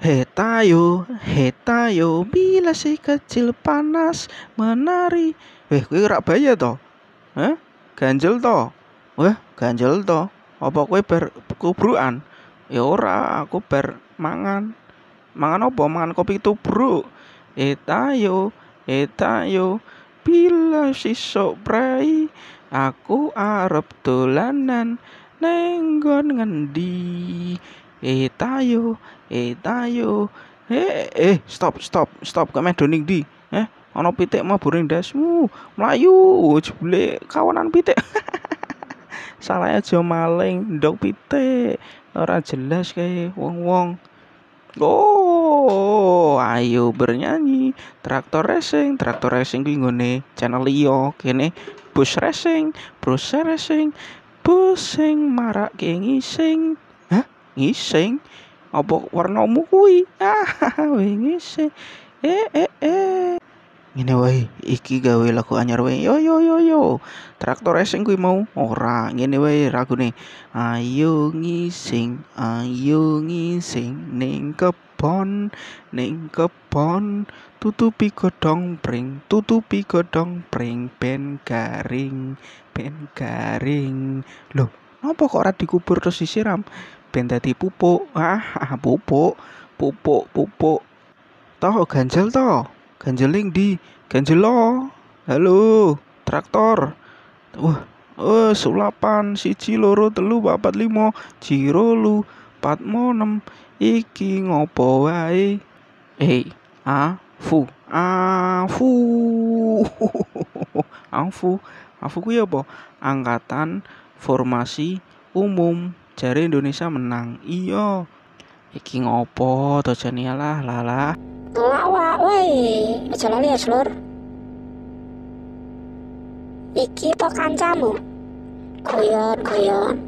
Hetayo, bila si kecil panas menari. Kowe ora bahaya to? Hah? Ganjel to? Wah, ganjel to? Apa kowe bar kubrukan? Ya ora, aku bar mangan. Mangan apa? Mangan kopi tubruk. Hetayo, bila sisuk prei, aku arep dolanan nenggon ngendi. Hetayo, stop, kok medo ning ndi? Ana pitik mabur ning ndasmu. Mlayu, jebule kawanan pitik. Salah aja maling, ndok pitik. Ora jelas kae wong-wong. Oh, ayo bernyanyi. Traktor racing kuwi nggone channel liya. Kene bus racing, bus sing marake ngising. Hah? Ngising? Apa warnamu kuwi? Weh ngising. Ngene wae, iki gawe lagu anyar wae. Yo. Traktor racing kuwi mau ora. Ngene wae lagune. Ayo ngising ning kebon, tutupi godhong pring ben garing. Loh, napa kok ora dikubur terus disiram? Ben dadi pupuk. Pupuk. Toh ganjel toh. Ganjeling di Ganjelo. Halo, traktor. Sulapan 1 2 3 4 5 Jiro lu 4 6 iki ngopo wae? Afu. Afu kuwi apa? Angkatan Formasi Umum. Jare Indonesia menang. Iya. Iki ngopo to jane lah. Ngelawak, woi, aja lali ya, Lur. Iki po kancamu. Goyon.